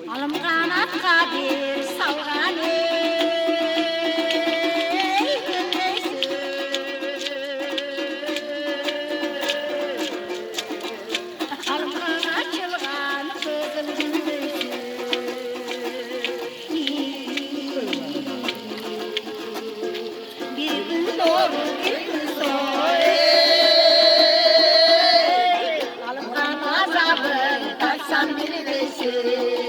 Alım kanat kadir salgani Alım kanat çılgan kızıl gündüzü Bir gün doğru bir gün soy Alım kanat azabın kaçsan bilirsin